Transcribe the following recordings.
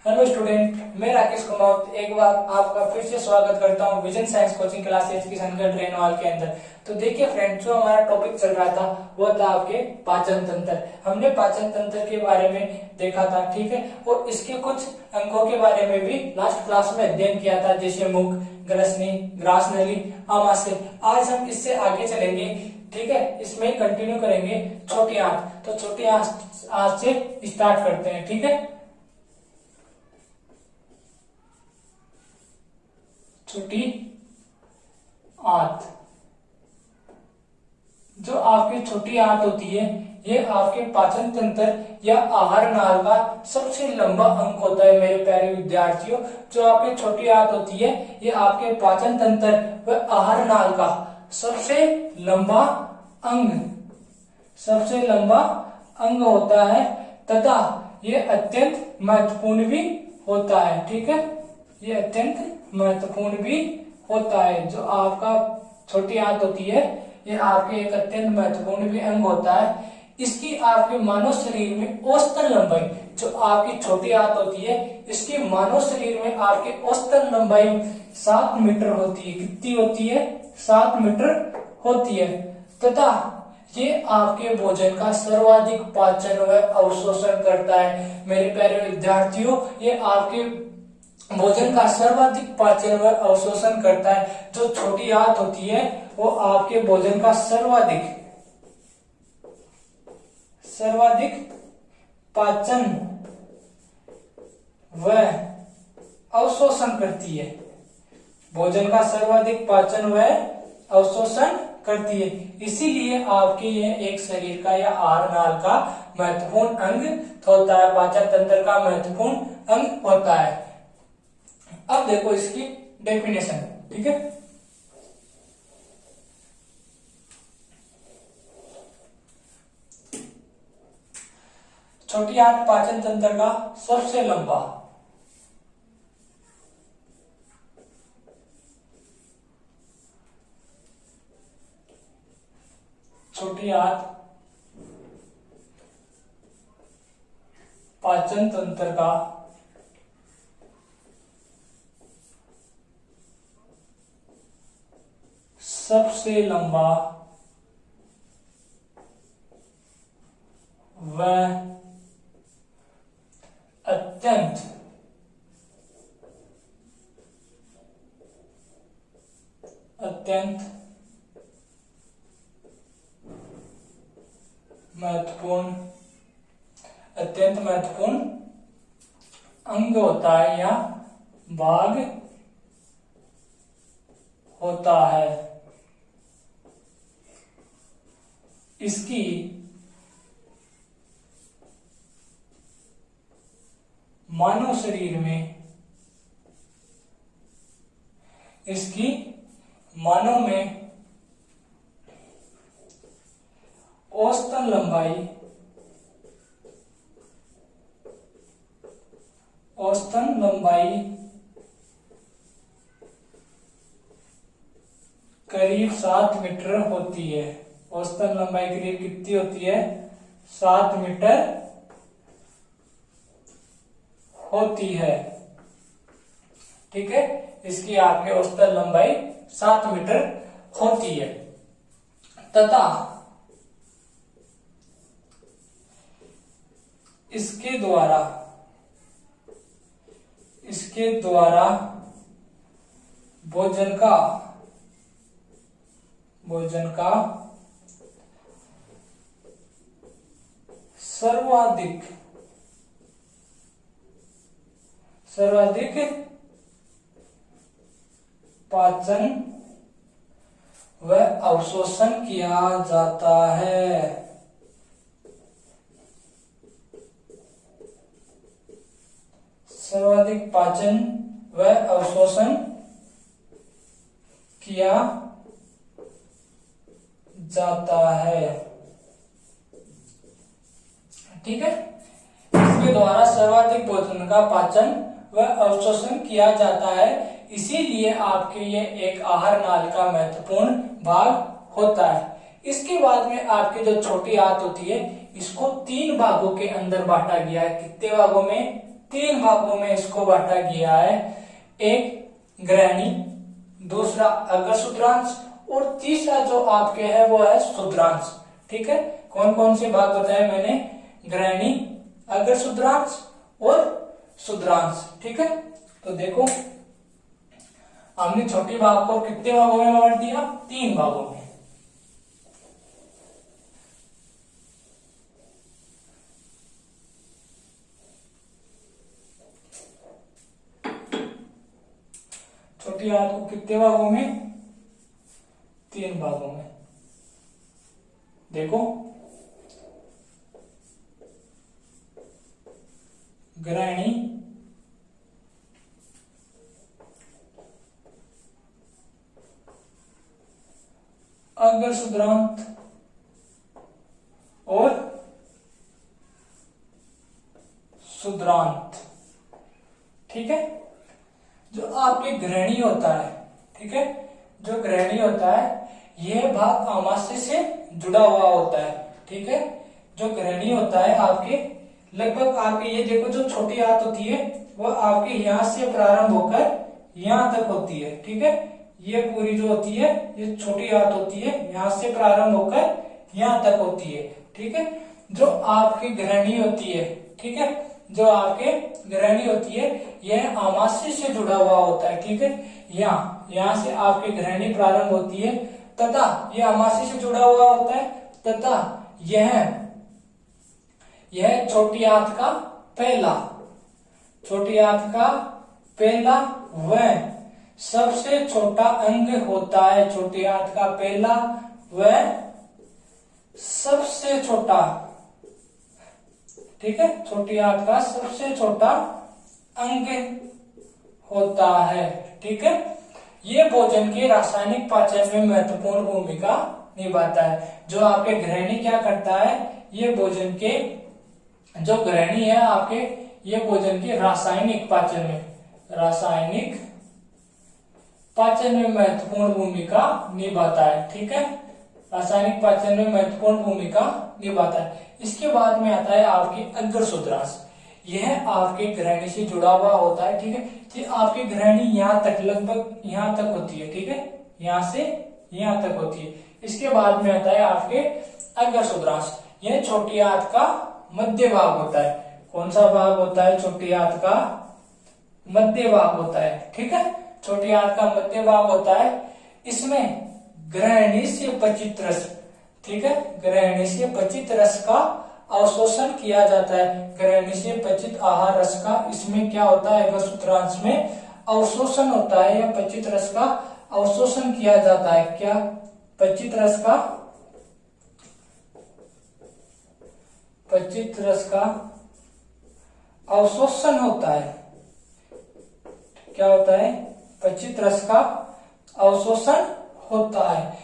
Hello student, मैं राकेश कुमार एक बार आपका फिर से स्वागत करता हूं vision science coaching class education का ट्रेन हॉल के अंदर। तो देखिए फ्रेंड, जो हमारा टॉपिक चल रहा था वो था आपके पाचन तंत्र। हमने पाचन तंत्र के बारे में देखा था, ठीक है, और इसके कुछ अंगों के बारे में भी लास्ट क्लास में अध्ययन किया था, जैसे मुख, ग्रसनी, ग्रास नली, आमाशय। आज हम इससे आगे चलेंगे, ठीक है, इसमें कंटिन्यू करेंगे छोटी आंत। तो छोटी आंत से स्टार्ट करते हैं, ठीक है। छोटी आंत, जो आपकी छोटी आंत होती है, ये आपके पाचन तंत्र या आहार नाल का सबसे लंबा अंग होता है मेरे प्यारे विद्यार्थियों। जो आपकी छोटी आंत होती है, ये आपके पाचन तंत्र व आहार नाल का सबसे लंबा अंग होता है, तथा ये अत्यंत महत्वपूर्ण भी होता है, ठीक है। ये अत्यंत महत्वपूर्ण भी होता है। जो आपका छोटी आंत होती है, ये आपके एक अत्यंत महत्वपूर्ण भी अंग होता है। इसकी आपके मानव शरीर में औसतन लंबाई, जो आपकी छोटी आंत होती है, इसकी मानव शरीर में आपके औसतन लंबाई 7 मीटर होती है। कितनी होती है? 7 मीटर होती है। तथा ये आपके भोजन का सर्वाधिक पाचन व अवशोषण करता है मेरे प्यारे विद्यार्थियों। ये आपके भोजन का सर्वाधिक पाचन व अवशोषण करता है। जो छोटी आंत होती है, वो आपके भोजन का सर्वाधिक पाचन व अवशोषण करती है। भोजन का सर्वाधिक पाचन व अवशोषण करती है। इसीलिए आपके ये एक शरीर का या आहार नाल का महत्वपूर्ण अंग होता है, पाचन तंत्र का महत्वपूर्ण अंग होता है। अब देखो इसकी डेफिनेशन, ठीक है। छोटी आंत पाचन तंत्र का सबसे लंबा छोटी आंत पाचन तंत्र का सबसे लंबा व अत्यंत महत्वपूर्ण अंग होता है या भाग होता है। इसकी मानव शरीर में औसतन लंबाई करीब 7 मीटर होती है। औसतन लंबाई करीब कितनी होती है? 7 मीटर होती है, ठीक है। इसकी आपके औसतन लंबाई 7 मीटर होती है। तथा इसके द्वारा भोजन का सर्वाधिक पाचन व अवशोषण किया जाता है। सर्वाधिक पाचन व अवशोषण किया जाता है, ठीक है। इसके द्वारा सर्वाधिक भोजन का पाचन व अवशोषण किया जाता है। इसीलिए आपके ये एक आहार नाल का महत्वपूर्ण भाग होता है। इसके बाद में आपकी जो छोटी आंत होती है, इसको 3 भागों के अंदर बांटा गया है। कितने भागों में? तीन भागों में इसको बांटा गया है। एक ग्रहणी, दूसरा अग्र शुद्रांश और तीसरा जो आपके है वो है शुद्रांश। ठीक है, कौन कौन से भाग बताए मैंने? ग्रहणी, अग्र शुद्रांश और शुद्रांश। ठीक है, तो देखो हमने छोटे भाग को कितने भागों में बांट दिया? तीन भागों में। छोटी आंत को कितने भागों में? तीन भागों में। देखो ग्रहणी, अग्र शुद्रांत और शुद्रांत। ठीक है, जो आपके ग्रहणी होता है, ठीक है, जो ग्रहणी होता है यह भाग आमाशय से जुड़ा हुआ होता है। ठीक है, जो ग्रहणी होता है आपके लगभग आपके ये देखो जो छोटी आंत होती है वो आपके यहां से प्रारंभ होकर यहां तक होती है। ठीक है, ये पूरी जो होती है ये छोटी आंत होती है, यहां से प्रारंभ होकर यहां तक होती है। ठीक है, जो आपकी ग्रहणी होती है, ठीक है, जो आपके ग्रहणी होती है यह आमाशय से जुड़ा हुआ होता है। ठीक है, यहाँ से आपकी ग्रहणी प्रारंभ होती है तथा यह आमाशय से जुड़ा हुआ होता है तथा यह छोटी आंत का पहला, छोटी आंत का पहला व सबसे छोटा अंग होता है। छोटी आंत का पहला व सबसे छोटा, ठीक है, छोटी आंत का सबसे छोटा अंग होता है। ठीक है, ये भोजन के रासायनिक पाचन में महत्वपूर्ण भूमिका निभाता है। जो आपके ग्रहणी क्या करता है, ये भोजन के जो ग्रहणी है आपके, ये भोजन के रासायनिक पाचन में महत्वपूर्ण भूमिका निभाता है। ठीक है, रासायनिक पाचन में महत्वपूर्ण भूमिका निभाता है। इसके बाद में आता है आपकी अग्र शुद्रांश। यह आपके ग्रहणी से जुड़ा हुआ होता है। ठीक है, कि आपकी ग्रहणी यहाँ तक, लगभग यहाँ तक होती है। ठीक है, यहाँ से यहाँ तक होती है। इसके बाद में आता है आपके अग्र शुद्रांश। यह छोटी आंत का मध्य भाग होता है। कौन सा भाग होता है? छोटी आंत का मध्य भाग होता है। ठीक है, छोटी आंत का मध्य भाग होता है। इसमें ग्रहणी से पचित रस, ठीक है, ग्रहणी से पचित रस का अवशोषण किया जाता है। ग्रहणी से पचित आहार रस का इसमें क्या होता है? अग्र शुद्रांश में अवशोषण होता है या पचित रस का अवशोषण किया जाता है। क्या? पचित रस का अवशोषण होता है। क्या होता है? पचित रस का अवशोषण होता है।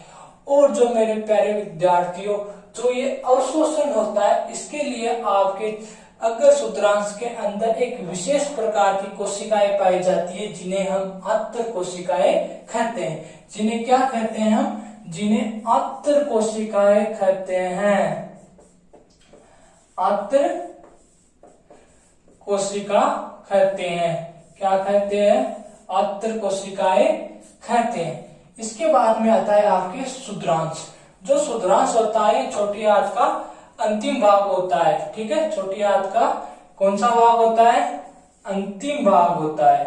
और जो मेरे प्यारे विद्यार्थियों, जो ये अवशोषण होता है इसके लिए आपके अग्र शुद्रांश के अंदर एक विशेष प्रकार की कोशिकाएं पाई जाती है जिन्हें हम आंतर कोशिकाएं कहते हैं। जिन्हें क्या कहते हैं हम? जिन्हें आंतर कोशिकाएं कहते हैं। आंतर कोशिका कहते हैं। क्या कहते हैं? आंतर कोशिकाएं कहते हैं। इसके बाद में आता है आपके शुद्रांश। जो शुद्रांश होता है छोटी आंत का अंतिम भाग होता है। ठीक है, छोटी आंत का कौन सा भाग होता है? अंतिम भाग होता है।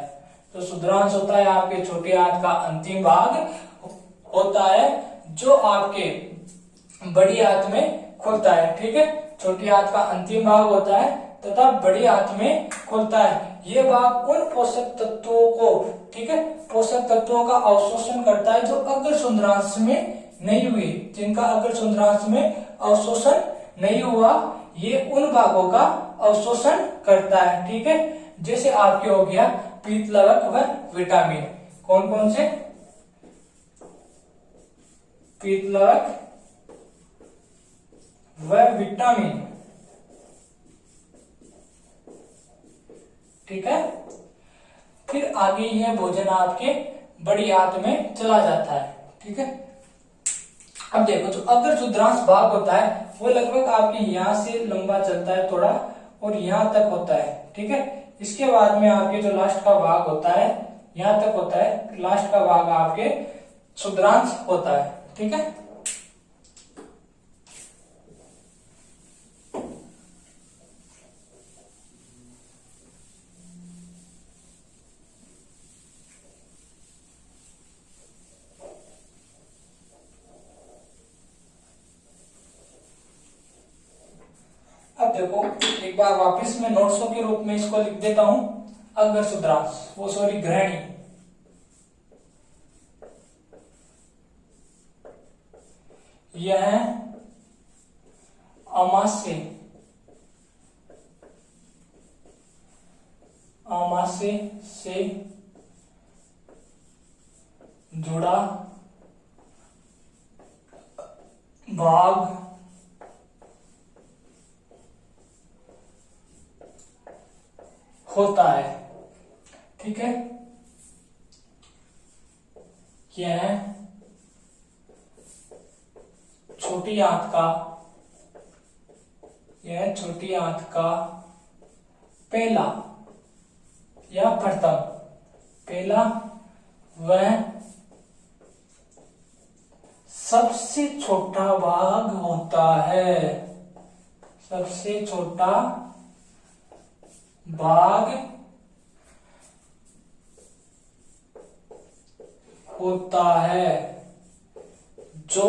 तो शुद्रांश होता है आपके छोटी आंत का अंतिम भाग होता है, जो आपके बड़ी आंत में खुलता है। ठीक है, छोटी आंत का अंतिम भाग होता है तथा बड़ी आंत में खुलता है। ये भाग उन पोषक तत्वों को, ठीक है, पोषक तत्वों का अवशोषण करता है जो अग्र शुद्रांश में नहीं हुए, जिनका अग्र शुद्रांश में अवशोषण नहीं हुआ, ये उन भागों का अवशोषण करता है। ठीक है, जैसे आपके हो गया पीत लवक व विटामिन। कौन कौन से? पीत लवक व विटामिन। ठीक है, फिर आगे यह भोजन आपके बड़ी आंत में चला जाता है। ठीक है, अब देखो जो अग्र शुद्रांश भाग होता है वो लगभग आपके यहाँ से लंबा चलता है थोड़ा और यहाँ तक होता है। ठीक है, इसके बाद में आपके जो लास्ट का भाग होता है, यहां तक होता है, लास्ट का भाग आपके क्षुद्रांश होता है। ठीक है, अब देखो एक बार वापस मैं नोट्सों के रूप में इसको लिख देता हूं। अगर शुद्रांश, वो सॉरी ग्रहणी, यह अमास्य, अमास्य से जुड़ा भाग होता है। ठीक है, यह छोटी आंत का, यह छोटी आंत का पहला या प्रथम, पहला वह सबसे छोटा भाग होता है, सबसे छोटा भाग होता है जो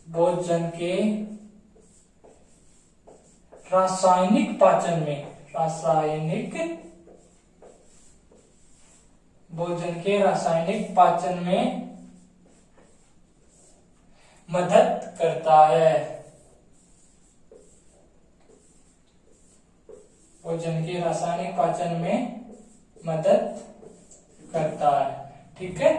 भोजन के रासायनिक पाचन में, भोजन के रासायनिक पाचन में मदद करता है, भोजन के रासायनिक पाचन में मदद करता है। ठीक है,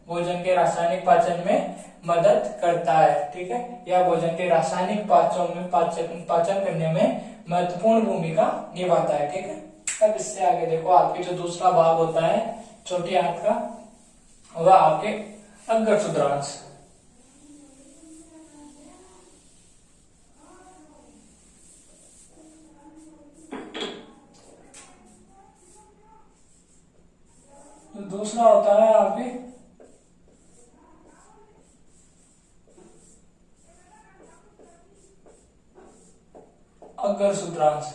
भोजन के रासायनिक पाचन में मदद करता है। ठीक है, यह भोजन के रासायनिक पाचन करने में महत्वपूर्ण भूमिका निभाता है। ठीक है, अब इससे आगे देखो आपके जो दूसरा भाग होता है छोटी आंत का, वह आपके अग्र क्षुद्रांश। तो दूसरा होता है आपके अग्र क्षुद्रांश।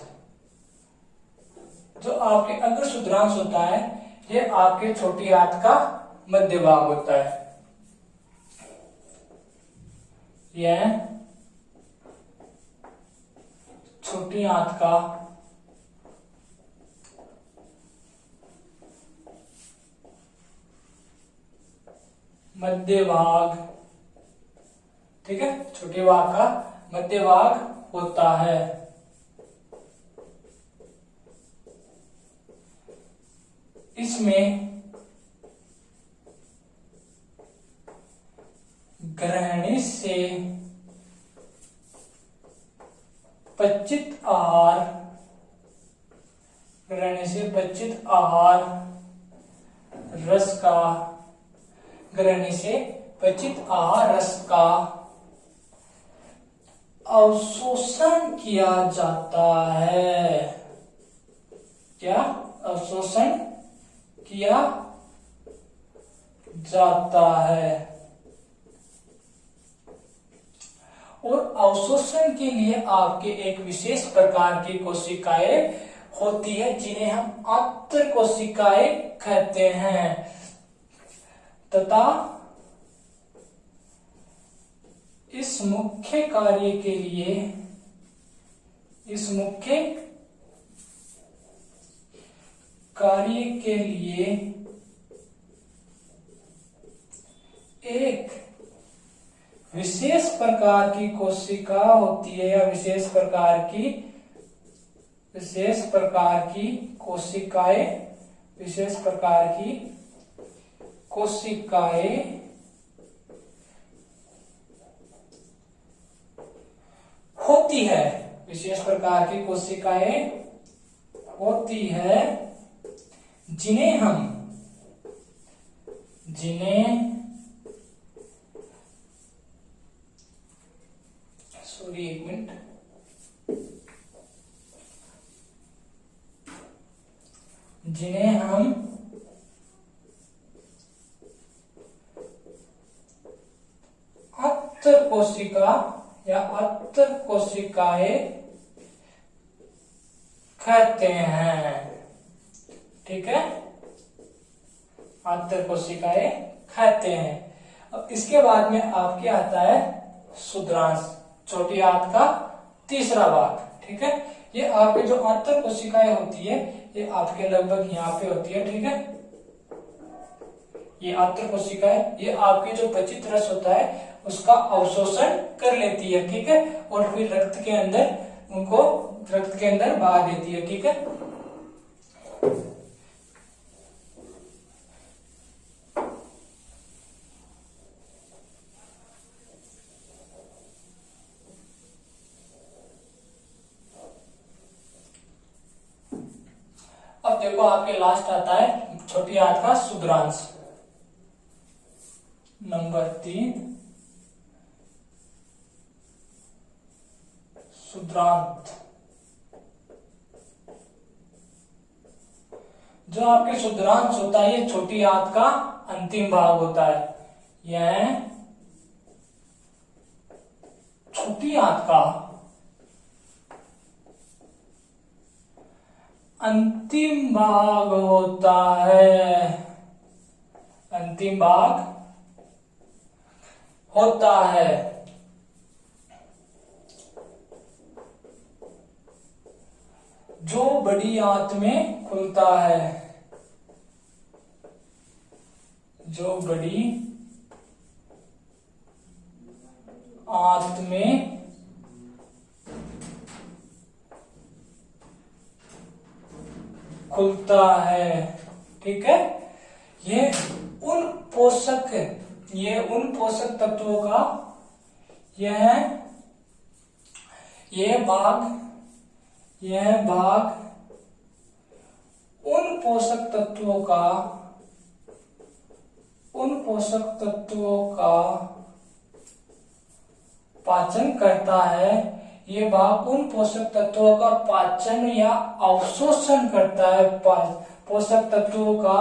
जो आपके अग्र क्षुद्रांश होता है, ये आपके छोटी आंत का मध्य भाग होता है। यह छोटी आंत का मध्य भाग, ठीक है, छोटे भाग का मध्य भाग होता है। इसमें ग्रहणी से पचित आहार, ग्रहणी से पचित आहार रस का, ग्रहणी से पचित आहार रस का अवशोषण किया जाता है। क्या अवशोषण किया जाता है। और अवशोषण के लिए आपके एक विशेष प्रकार की कोशिकाएं होती है जिन्हें हम आंतर कोशिकाएं कहते हैं, तथा इस मुख्य कार्य के लिए, इस मुख्य कार्य के लिए एक विशेष प्रकार की कोशिका होती है, या विशेष प्रकार की कोशिकाएं, विशेष प्रकार की कोशिकाएं होती है, विशेष प्रकार की कोशिकाएं होती है जिन्हें सॉरी एक मिनट, जिन्हें हम अंतर कोशिका या अंतर कोशिकाएं कहते हैं। ठीक है, अंतर कोशिकाएं कहते हैं। अब इसके बाद में आपके आता है क्षुद्रांश, छोटी आंत का तीसरा भाग। ठीक है, ये आपके जो अंतर कोशिकाएं होती है ये आपके लगभग यहाँ पे होती है। ठीक है, ये अंतर कोशिकाएं ये आपके जो पचित रस होता है उसका अवशोषण कर लेती है। ठीक है, और फिर रक्त के अंदर उनको रक्त के अंदर बहा देती है। ठीक है, अब देखो आपके लास्ट आता है छोटी आंत का क्षुद्रांश नंबर 3, क्षुद्रांत। जो आपके क्षुद्रांश होता है ये छोटी आंत का अंतिम भाग होता है। यह छोटी आंत का अंतिम भाग होता है, अंतिम भाग होता है। जो बड़ी आंत में खुलता है, जो बड़ी आंत में खुलता है। ठीक है, ये उन पोषक तत्वों का यह भाग उन पोषक तत्वों का पाचन करता है। ये भाग उन पोषक तत्वों का पाचन या अवशोषण करता है, पोषक तत्वों का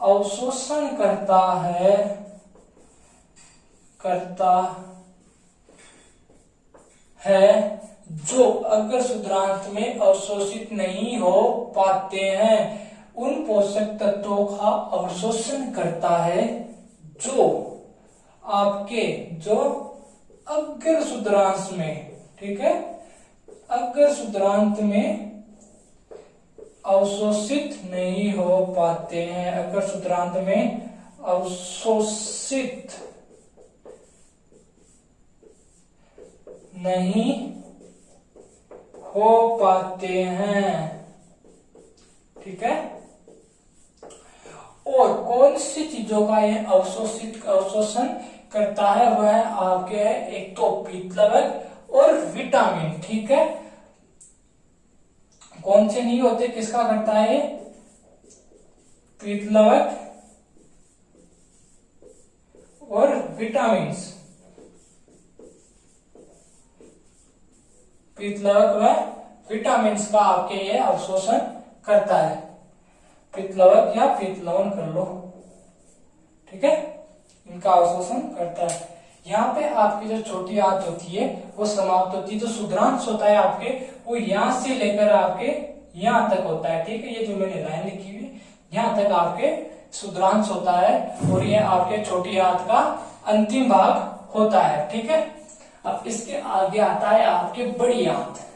अवशोषण करता है जो अगर क्षुद्रांत में अवशोषित नहीं हो पाते हैं। उन पोषक तत्वों का अवशोषण करता है जो अगर क्षुद्रांश में, ठीक है, अगर क्षुद्रांत में अवशोषित नहीं हो पाते हैं, अगर क्षुद्रांत में अवशोषित नहीं हो पाते हैं। ठीक है, और कौन सी चीजों का यह अवशोषण करता है वह आपके है एक तो पीतलवक और विटामिन। ठीक है, कौन से नहीं होते, किसका करता है? पीतलवक और विटामिन। पीतलवक व विटामिन का आपके ये अवशोषण करता है। पीतलवक या पीतलवन कर लो। ठीक है, इनका अवशोषण करता है। यहाँ पे आपकी जो छोटी आंत होती है वो समाप्त होती है। जो क्षुद्रांश होता है आपके वो यहाँ से लेकर आपके यहाँ तक होता है। ठीक है, ये जो मैंने लाइन लिखी हुई है यहाँ तक आपके क्षुद्रांश होता है और ये आपके छोटी आंत का अंतिम भाग होता है। ठीक है, अब इसके आगे आता है आपके बड़ी आंत।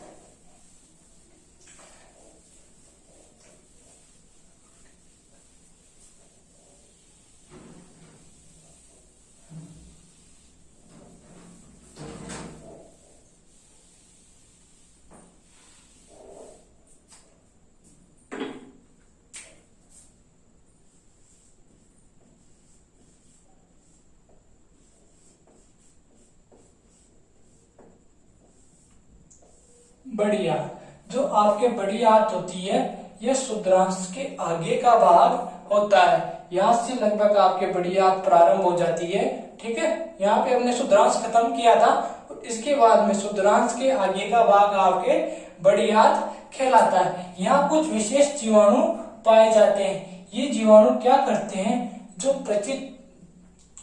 बड़ी आंत, जो आपके बड़ी आंत होती है यह क्षुद्रांश के आगे का भाग होता है। यहाँ से लगभग आपके बड़ी आंत प्रारंभ हो जाती है। ठीक है, यहाँ पे हमने क्षुद्रांश खत्म किया था। इसके बाद में क्षुद्रांश के आगे का भाग आपके बड़ी आंत कहलाता है। यहाँ कुछ विशेष जीवाणु पाए जाते हैं। ये जीवाणु क्या करते हैं, जो पचित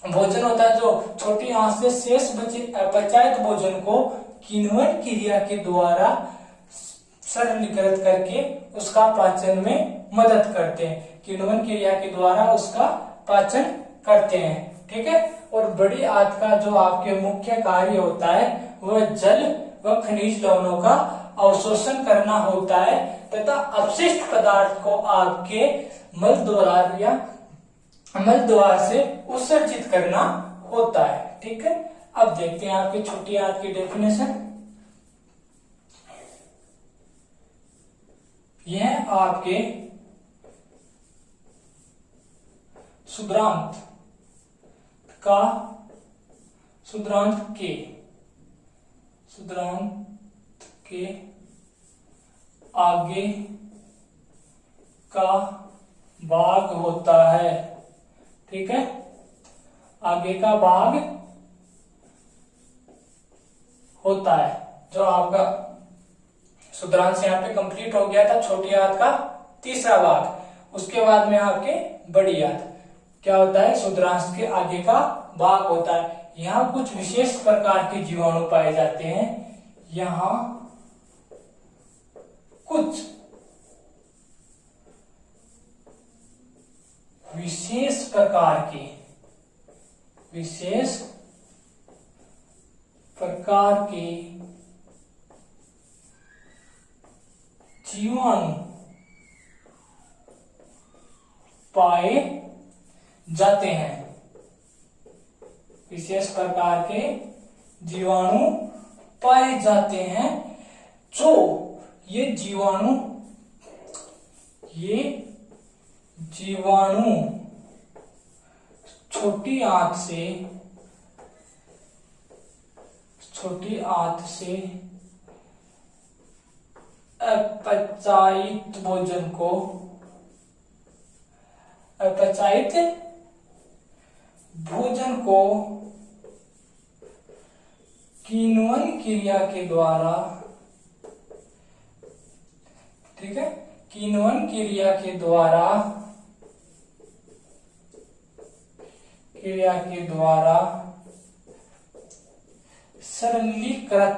भोजन होता है, जो छोटी आंत से शेष बचे अपचायित भोजन को किण्वन क्रिया के द्वारा सरलीकृत करके उसका पाचन में मदद करते हैं। किण्वन क्रिया के द्वारा उसका पाचन करते हैं, ठीक है। और बड़ी आंत का जो आपके मुख्य कार्य होता है वह जल व खनिज लवणों का अवशोषण करना होता है तथा अपशिष्ट पदार्थ को आपके मल द्वार से उत्सर्जित करना होता है, ठीक है। अब देखते हैं आपकी छोटी आंत की डेफिनेशन। यह आपके क्षुद्रांत के आगे का भाग होता है, ठीक है। आगे का भाग होता है जो आपका क्षुद्रांत यहाँ पे कंप्लीट हो गया था। छोटी आंत का तीसरा भाग, उसके बाद में आपके बड़ी आंत क्या होता है, क्षुद्रांत के आगे का भाग होता है। यहाँ कुछ विशेष प्रकार के जीवाणु पाए जाते हैं। यहाँ कुछ विशेष प्रकार के जीवाणु पाए जाते हैं। विशेष प्रकार के जीवाणु पाए जाते हैं जो ये जीवाणु छोटी आंत से अपचायित भोजन को किण्वन क्रिया के द्वारा, ठीक है, किण्वन क्रिया के द्वारा सरलीकृत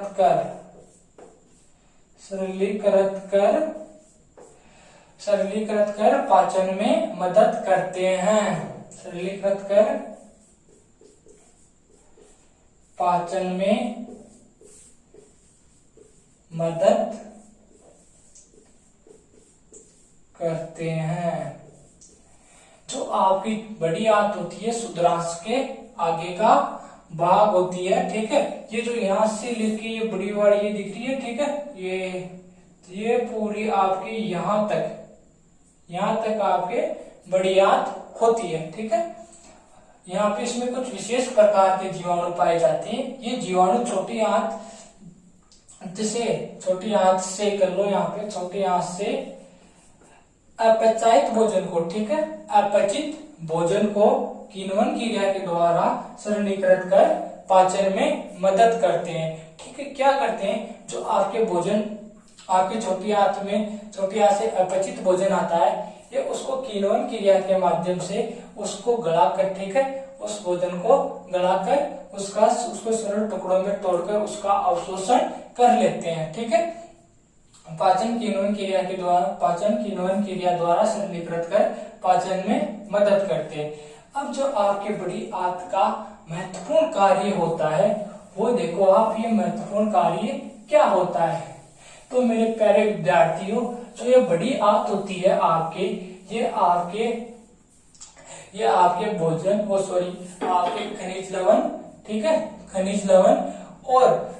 कर पाचन में मदद करते हैं। सरलीकृत कर पाचन में मदद करते हैं। जो आपकी बड़ी आंत होती है क्षुद्रांत के आगे का भाग होती है, ठीक है। ये जो यहाँ से लेके ये बड़ी वाली ये दिख रही है, ठीक है, ये पूरी आपकी यहाँ तक आपके बड़ी आंत होती है, ठीक है। यहाँ पे इसमें कुछ विशेष प्रकार के जीवाणु पाए जाते हैं। ये जीवाणु छोटी आंत से कर लो, यहाँ पे छोटी आंत से अपचायित भोजन को, ठीक है, अपचित भोजन को किण्वन क्रिया के द्वारा सरलीकृत कर पाचन में मदद करते हैं, ठीक है। क्या करते हैं, जो आपके भोजन आपकी छोटी आंत से अपचित भोजन आता है, ये उसको किण्वन क्रिया के माध्यम से उसको गलाकर, ठीक है, उस भोजन को गलाकर उसको सरल टुकड़ों में तोड़कर उसका अवशोषण कर लेते हैं, ठीक है। पाचन किण्वन क्रिया द्वारा सरलीकृत कर पाचन में मदद करते हैं। अब जो आपके बड़ी आंत का महत्वपूर्ण कार्य होता है वो देखो आप, ये महत्वपूर्ण कार्य क्या होता है। तो मेरे प्यारे विद्यार्थियों, जो ये बड़ी आंत होती है आपके, ये आपके भोजन आपके खनिज लवण, ठीक है, खनिज लवण और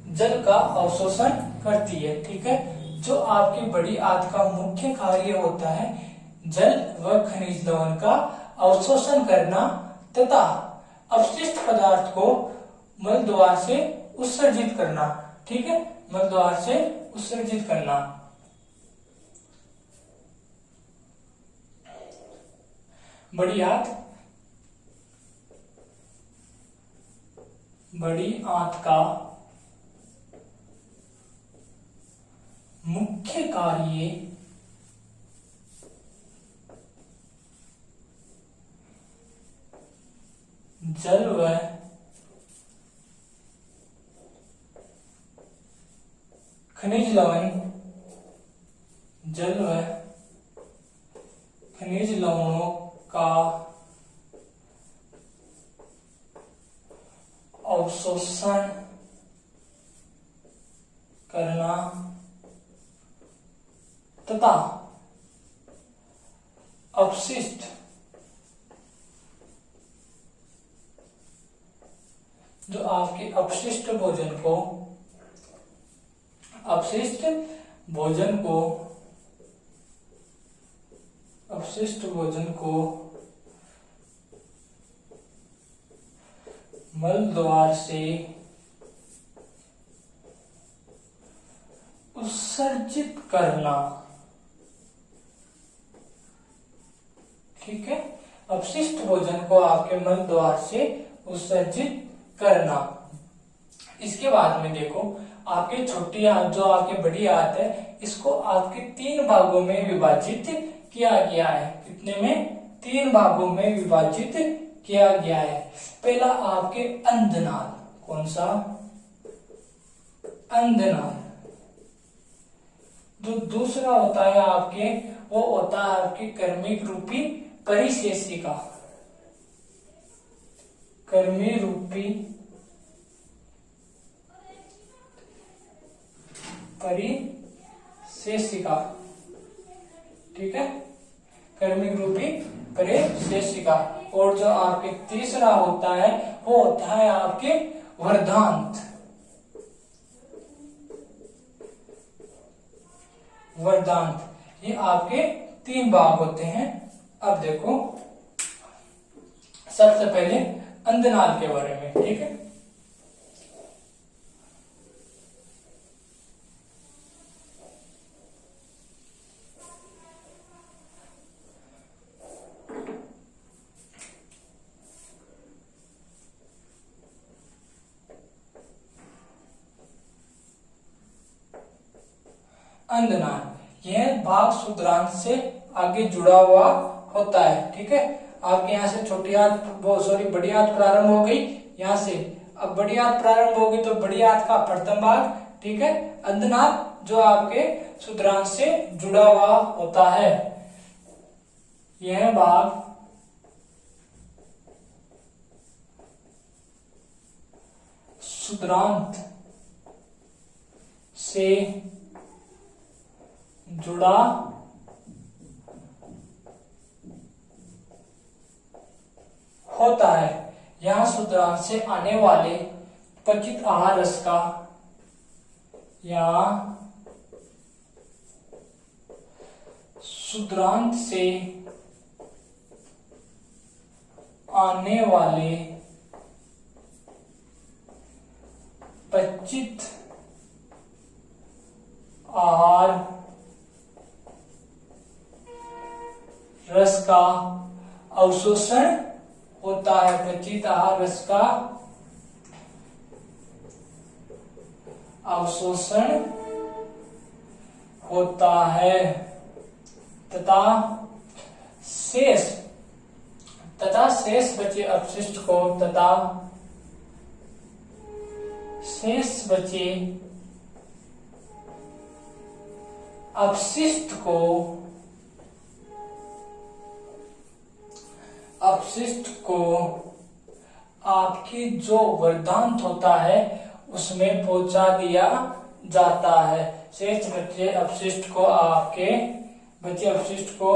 जल का अवशोषण करती है, ठीक है। जो आपकी बड़ी आंत का मुख्य कार्य होता है जल व खनिज लवण का अवशोषण करना तथा अपशिष्ट पदार्थ को मल द्वार से उत्सर्जित करना, ठीक है, मल द्वार से उत्सर्जित करना। बड़ी आंत का मुख्य कार्य जल व खनिज लवण, जल व खनिज लवणों का अवशोषण करना तथा अपशिष्ट जो आपके अपशिष्ट भोजन को मल द्वार से उत्सर्जित करना। ठीक है, अपशिष्ट भोजन को आपके मल द्वार से उत्सर्जित करना। इसके बाद में देखो, आपके छोटी आंत जो आपकी बड़ी आंत है, इसको आपके 3 भागों में विभाजित किया गया है। कितने में? 3 भागों में विभाजित किया गया है। पहला आपके अंधनाल, कौन सा? अंधनाल। जो दूसरा होता है आपके, वो होता है आपकी कर्मिक रूपी परिशेषिका। कर्मी रूपी परिशेषिका। ठीक है, कर्मिक रूपी परिशेषिका। और जो आपके तीसरा होता है, वो होता है आपके वर्धांत। वर्धांत, ये आपके 3 भाग होते हैं। अब देखो, सबसे पहले अंधनाल के बारे में। ठीक है, अंधनाल, यह भाग शुद्रांत से आगे जुड़ा हुआ होता है। ठीक है, आपके यहाँ से छोटी आंत, बड़ी आंत प्रारंभ हो गई यहाँ से। अब बड़ी आंत प्रारंभ होगी तो बड़ी आंत का प्रथम भाग, ठीक है, अंधनाल, जो आपके शुद्रांत से जुड़ा हुआ होता है। यह भाग शुद्रांत से जुड़ा होता है। यहां शुद्रांत से आने वाले पचित आहार रस का या शुद्रांत से आने वाले पचित आहार रस का अवशोषण होता है। पचित आहार रस का अवशोषण होता है तथा शेष बचे अपशिष्ट को अपशिष्ट को आपकी जो वर्धांत होता है उसमें पहुंचा दिया जाता है। शेष बचे अपशिष्ट को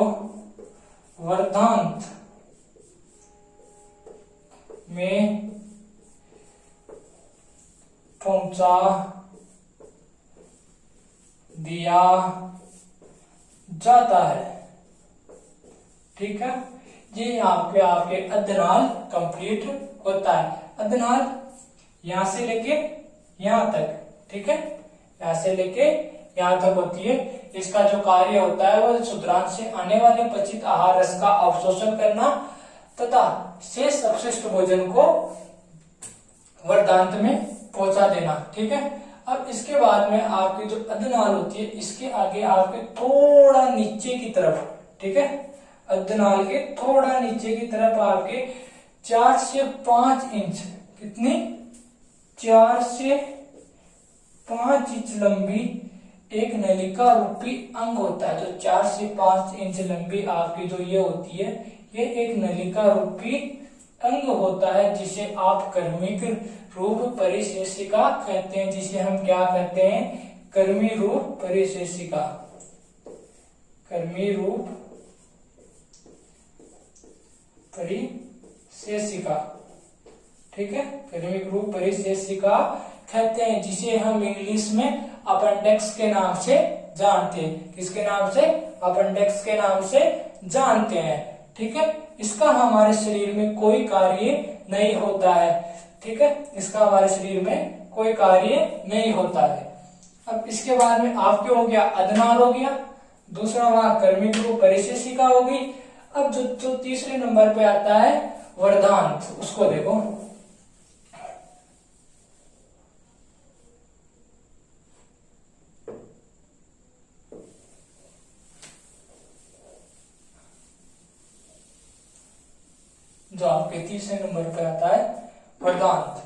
वर्धांत में पहुंचा दिया जाता है। ठीक है, ये आपके अंधनाल कंप्लीट होता है। अंधनाल यहां से लेके यहां तक, ठीक है, यहां से लेके यहां तक होती है। इसका जो कार्य होता है वो शुद्रांत से आने वाले पचित आहार रस का अवशोषण करना तथा शेष अपशिष्ट भोजन को वर्धांत में पहुंचा देना। ठीक है, अब इसके बाद में आपकी जो अधनाल होती है, इसके आगे आपके थोड़ा नीचे की तरफ, ठीक है, अधनाल के थोड़ा नीचे की तरफ आपके 4 से 5 इंच, कितनी, 4 से 5 इंच लंबी एक नलिका रूपी अंग होता है। जो 4 से 5 इंच लंबी आपकी जो ये होती है, ये एक नलिका रूपी अंग होता है, जिसे आप कर्मिक रूप परिशेषिका कहते हैं। जिसे हम क्या कहते हैं, कर्मी रूप परिशेषिका, कर्मी रूप परिशेषिका, ठीक है, कर्मिक रूप परिशेषिका कहते हैं, जिसे हम इंग्लिश में अपेंडिक्स के नाम से जानते हैं। किसके नाम से, अपेंडिक्स के नाम से जानते हैं, ठीक है। इसका हमारे शरीर में कोई कार्य नहीं होता है, ठीक है, इसका हमारे शरीर में कोई कार्य नहीं होता है। अब इसके बाद में आपके हो गया अधनाल हो गया, दूसरा वहां कर्मिक रूप परिशेषिका होगी। अब जो तीसरे नंबर पे आता है वर्धांत, उसको देखो। जो आपके तीसरे नंबर पे आता है वर्धांत।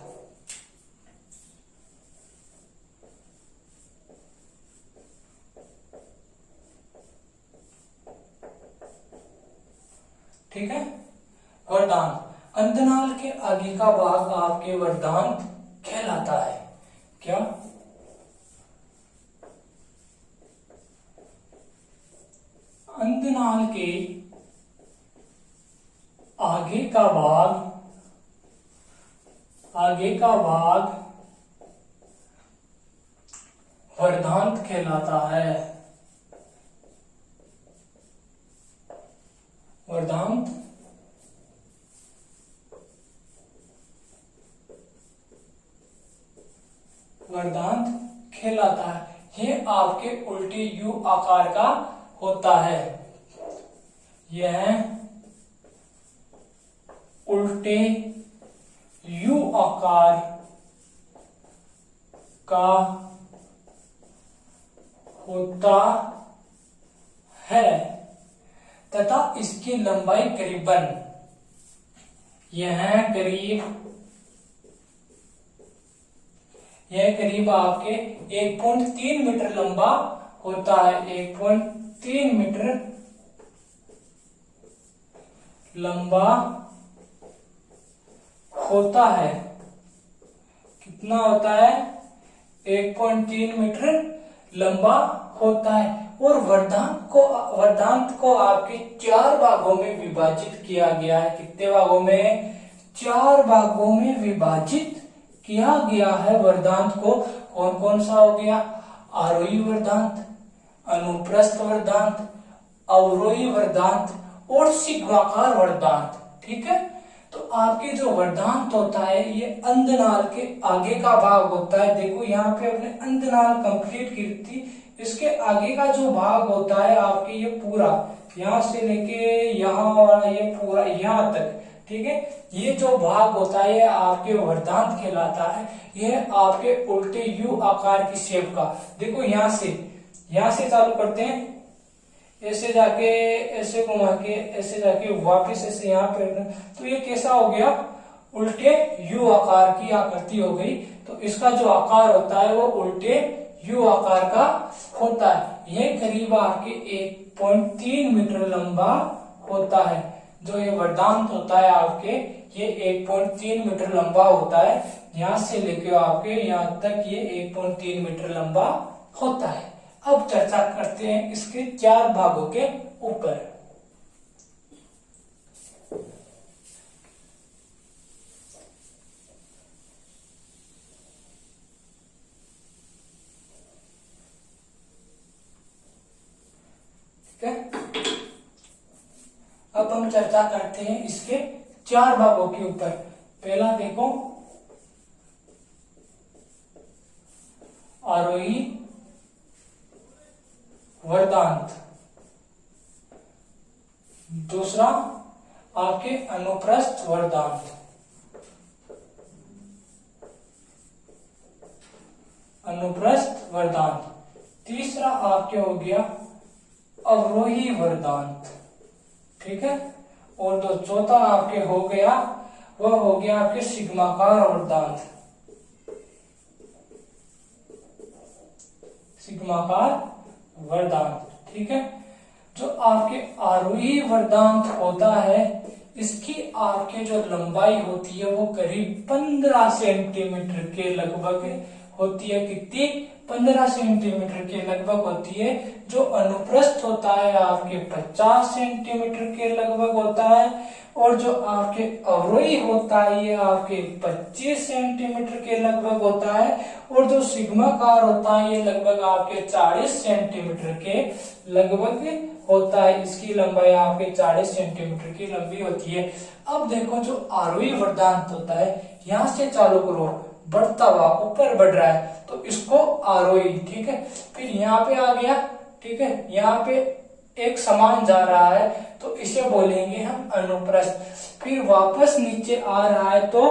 ठीक है, वर्धांत, अंधनाल के आगे का भाग आपके वर्धांत कहलाता है। क्या, अंधनाल के आगे का भाग, आगे का भाग वर्धांत कहलाता है। वर्धांत वर्धांत कहलाता है। ये आपके उल्टे यू आकार का होता है। यह उल्टे यू आकार का होता है तथा इसकी लंबाई करीबन, यह करीब आपके 1.3 मीटर लंबा होता है। 1.3 मीटर लंबा होता है। कितना होता है, 1.3 मीटर लंबा होता है। और वर्धांत को आपके 4 भागों में विभाजित किया गया है। कितने भागों में, 4 भागों में विभाजित किया गया है वर्धांत को। कौन कौन सा हो गया, आरोही वर्धांत, अनुप्रस्थ वर्धांत, अवरोही वर्धांत और सिग्माकार वर्धांत, ठीक है। तो आपके जो वर्धांत होता है, ये अंधनाल के आगे का भाग होता है। देखो यहाँ पे अपने अंधनाल कंप्लीट की थी, इसके आगे का जो भाग होता है आपके, ये पूरा यहाँ से लेके यहाँ वाला, ये पूरा यहाँ तक, ठीक है, ये जो भाग होता है ये आपके वर्धांत कहलाता है। ये आपके उल्टे यू आकार की शेप का। देखो यहाँ से चालू करते हैं, ऐसे जाके ऐसे घुमा के ऐसे जाके वापस ऐसे यहाँ पे, तो ये कैसा हो गया, उल्टे यू आकार की आकृति हो गई। तो इसका जो आकार होता है वो उल्टे यू आकार का होता है। यह करीब आपके 1.3 मीटर लंबा होता है। जो ये वर्धांत होता है आपके, ये 1.3 मीटर लंबा होता है। यहाँ से लेके आपके यहाँ तक ये 1.3 मीटर लंबा होता है। अब चर्चा करते हैं इसके 4 भागों के ऊपर। ठीक है, अब हम चर्चा करते हैं इसके 4 भागों के ऊपर। पहला देखो, आरोही वर्धांत, दूसरा आपके अनुप्रस्थ वर्धांत, अनुप्रस्थ वर्धांत। तीसरा आपके हो गया अवरोही वर्धांत, ठीक है। और जो चौथा आपके हो गया वह हो गया आपके सिग्माकार वर्धांत, सिग्माकार वर्धांत, ठीक है। जो आपके आरोही वर्धांत होता है इसकी आपके जो लंबाई होती है वो करीब 15 सेंटीमीटर के लगभग होती है। कितनी? 15 सेंटीमीटर के लगभग होती है। जो अनुप्रस्थ होता है आपके 50 सेंटीमीटर के लगभग होता है, और जो आपके अवरोही होता है ये आपके 25 सेंटीमीटर के लगभग होता है, और जो सिग्माकार होता है ये लगभग आपके 40 सेंटीमीटर के लगभग होता है। इसकी लंबाई आपके 40 सेंटीमीटर की लंबी होती है। अब देखो जो आरोही वर्धांत होता है यहां से चालू करो, बढ़ता हुआ ऊपर बढ़ रहा है तो इसको आरोही, ठीक है। फिर यहाँ पे आ गया, ठीक है, यहाँ पे एक समान जा रहा है तो इसे बोलेंगे हम अनुप्रस्थ। फिर वापस नीचे आ रहा है तो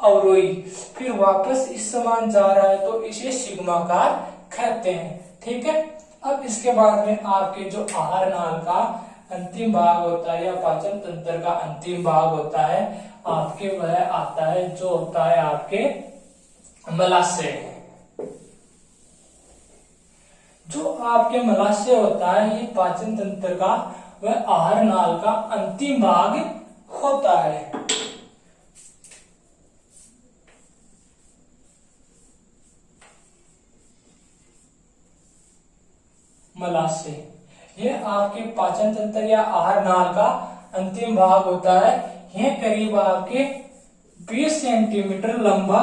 अवरोही, फिर वापस इस समान जा रहा है तो इसे सिग्माकार कहते हैं, ठीक है। अब इसके बाद में आपके जो आहार नाल का अंतिम भाग होता है या पाचन तंत्र का अंतिम भाग होता है आपके, वह आता है जो होता है आपके मलाशय। जो आपके मलाशय होता है ये पाचन तंत्र का वह आहार नाल का अंतिम भाग होता है। मलाशय ये आपके पाचन तंत्र या आहार नाल का अंतिम भाग होता है। यह करीब आपके 20 सेंटीमीटर लंबा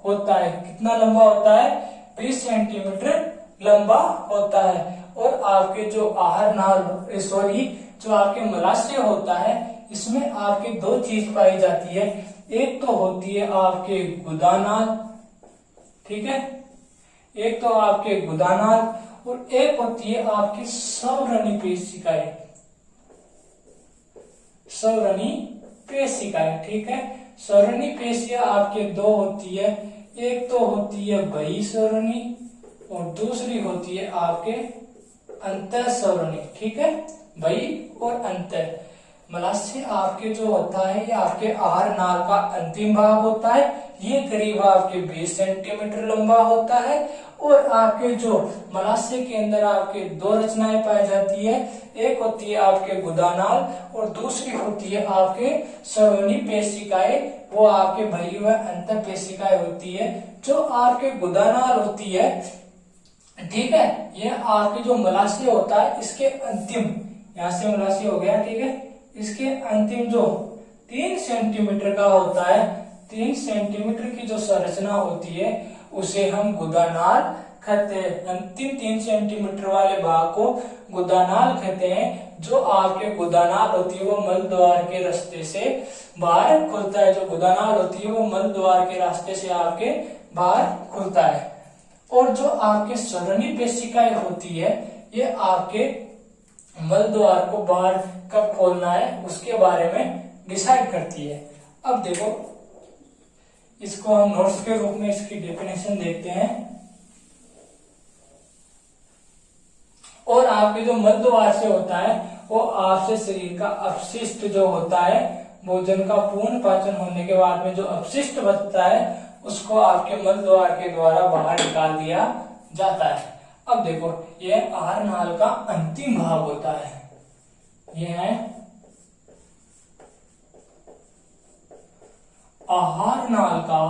होता है। कितना लंबा होता है? 20 सेंटीमीटर लंबा होता है। और आपके जो आहार नाल सॉरी जो आपके मलाशय होता है इसमें आपके दो चीज पाई जाती है। एक तो होती है आपके गुदानाल, ठीक है, एक तो आपके गुदानाल, और एक होती है आपकी संवरणी पेशिकाएं, संवरणी पेशिकाएं, ठीक है। संवरणी पेशियां आपके दो होती है, एक तो होती है बहिःसंवरणी और दूसरी होती है आपके अंतःसंवरणी, ठीक है, बहि और अंतः। मलाशय आपके जो होता है ये आपके आहार नाल का अंतिम भाग होता है। ये करीब आपके 20 सेंटीमीटर लंबा होता है। और आपके जो मलाशय के अंदर आपके दो रचनाएं पाई जाती है, एक होती है आपके गुदानाल और दूसरी होती है आपके संवरणी पेशिकाएं, वो आपके बहि व अंतः पेशिकाएं होती है। जो आपके गुदानाल होती है, ठीक है, ये आपके जो मलाशय होता है इसके अंतिम, यहाँ से मलाशय हो गया, ठीक है, इसके अंतिम जो 3 सेंटीमीटर का होता है, 3 सेंटीमीटर की जो संरचना होती है उसे हम गुदानाल कहते हैं। अंतिम 3 सेंटीमीटर वाले भाग को गुदानाल कहते हैं। जो आपके गुदानाल होती है वो मल द्वार के रास्ते से बाहर खुलता है। जो गुदानाल होती है वो मल द्वार के रास्ते से आपके बाहर खुलता है। और जो आपके संवरणी पेशिकाएं होती है ये आपके मल द्वार को बाहर कब खोलना है उसके बारे में डिसाइड करती है। अब देखो इसको हम नोट्स के रूप में इसकी डेफिनेशन देखते हैं। और आपके जो मल द्वार से होता है वो आपसे शरीर का अपशिष्ट जो होता है, भोजन का पूर्ण पाचन होने के बाद में जो अपशिष्ट बचता है उसको आपके मल द्वार के द्वारा बाहर निकाल दिया जाता है। अब देखो यह आहार नाल का अंतिम भाग होता है, यह है आहार नाल का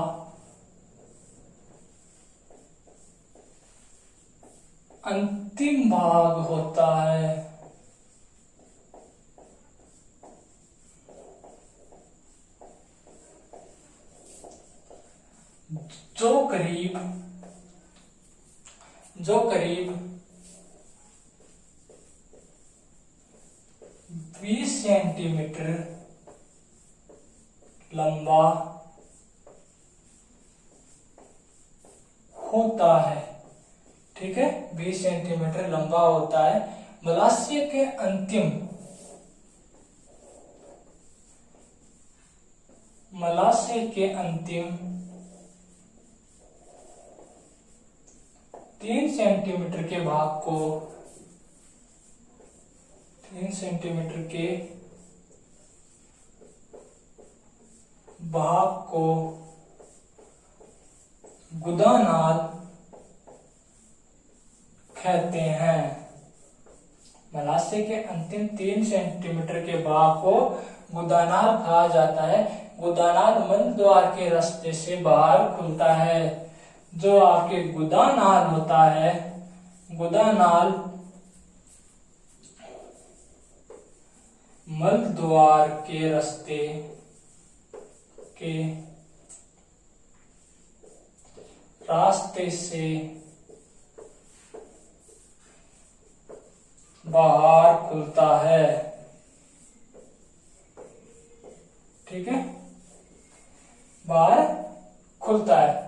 अंतिम भाग होता है। जो करीब 20 सेंटीमीटर लंबा होता है, ठीक है, 20 सेंटीमीटर लंबा होता है। मलाशय के अंतिम 3 सेंटीमीटर के भाग को 3 सेंटीमीटर के भाग को गुदानाल कहते हैं। मलाशय के अंतिम 3 सेंटीमीटर के भाग को गुदानाल कहा जाता है। गुदानाल मल द्वार के रास्ते से बाहर खुलता है। जो आपके गुदानाल होता है, गुदानाल मल द्वार के रास्ते से बाहर खुलता है। ठीक है, बाहर खुलता है।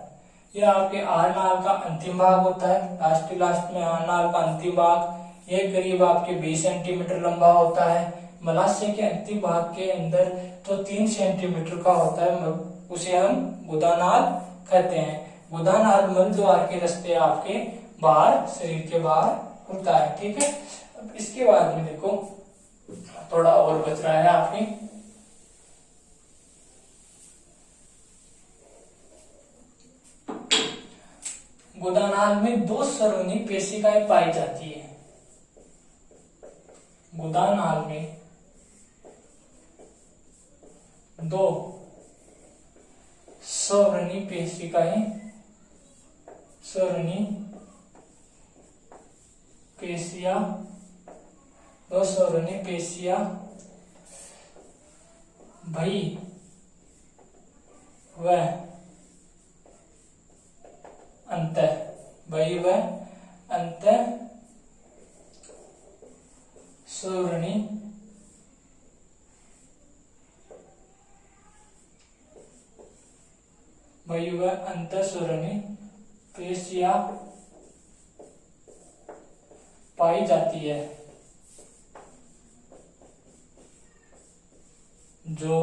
यह आपके आहारनाल का अंतिम भाग होता है। लास्ट में आहारनाल का अंतिम भाग यह करीब आपके 20 सेंटीमीटर लंबा होता है। मलाशय के अंतिम भाग के अंदर तो 3 सेंटीमीटर का होता है, उसे हम गुदानाल कहते हैं। गुदानाल मल द्वार के रास्ते आपके बाहर, शरीर के बाहर खुलता है। ठीक है, अब इसके बाद में देखो थोड़ा और बच रहा है आपके। गुदानाल में 2 सरोनी पेशिकाएं पाई जाती है। गुदानाल में 2 सरोनी पेशिकाएं, सरोनी पेशियां, 2 सरोनी पेशियां भई व अंत सरोनी अंतःसरोनी पेशियां पाई जाती है, जो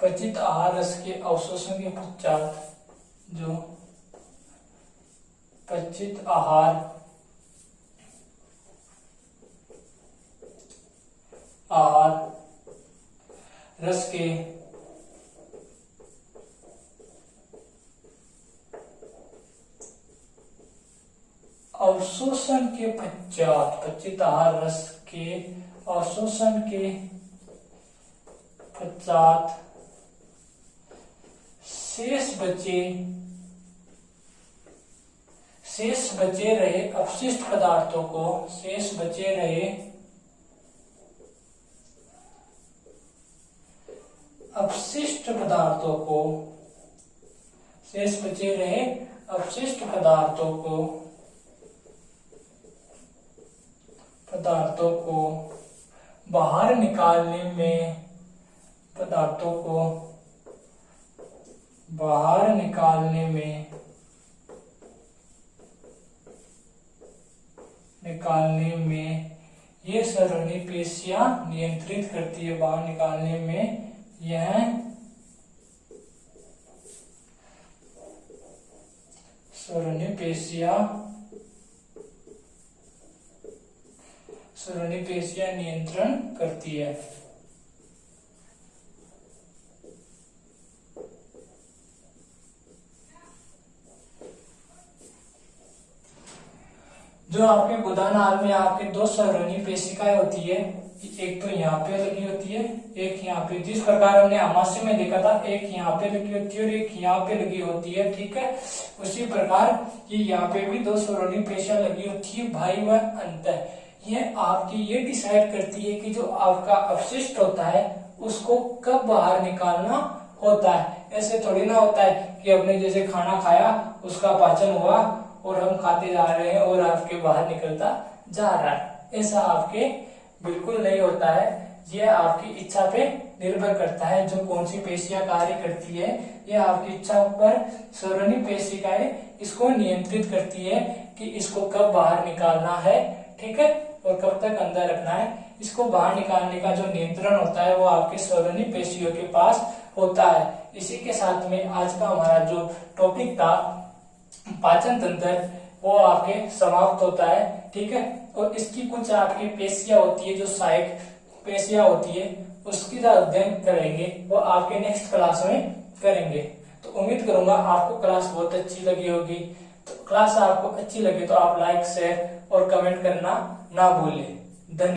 पचित आहार रस के अवशोषण के पश्चात, जो पचित आहार रस के अवशोषण के पश्चात, पचित आहार रस के अवशोषण के पश्चात शेष बचे रहे अपशिष्ट पदार्थों को, शेष बचे रहे अपशिष्ट पदार्थों को बाहर निकालने में, ये सरोनी पेशियां नियंत्रित करती है। बाहर निकालने में यह सरोनी पेशियां नियंत्रण करती है। जो आपके गुदानाल में आपके 2 सरोनी पेशिकाएं होती है, एक तो यहाँ पे लगी होती है, एक यहाँ पे, जिस प्रकार हमने आमाशय में देखा था, एक यहाँ पे लगी होती है और एक यहाँ पे लगी होती है। ठीक है, उसी प्रकार ये यहाँ पे भी 2 सरोनी पेशियां लगी होती है, भाई व अंत। ये आपकी ये डिसाइड करती है कि जो आपका अपशिष्ट होता है उसको कब बाहर निकालना होता है। ऐसे थोड़ी ना होता है कि आपने जैसे खाना खाया, उसका पाचन हुआ और हम खाते जा रहे हैं और आपके बाहर निकलता जा रहा है, ऐसा आपके बिल्कुल नहीं होता है। यह आपकी इच्छा पे निर्भर करता है, जो कौन सी पेशियां कार्य करती है, यह आपकी इच्छा पर सरोनी पेशिकाएं इसको नियंत्रित करती है कि इसको कब बाहर निकालना है। ठीक है, और कब तक अंदर रखना है। इसको बाहर निकालने का जो नियंत्रण होता है वो आपके सरोनी पेशियों के पास होता है। इसी के साथ में आज का हमारा जो टॉपिक था पाचन तंत्र वो आपके समाप्त होता है, ठीक है। और इसकी कुछ आपकी पेशियां होती है, जो सहायक पेशियां होती है, उसकी जो अध्ययन करेंगे वो आपके नेक्स्ट क्लास में करेंगे। तो उम्मीद करूंगा आपको क्लास बहुत अच्छी लगी होगी। तो क्लास आपको अच्छी लगे तो आप लाइक, शेयर और कमेंट करना ना भूलें।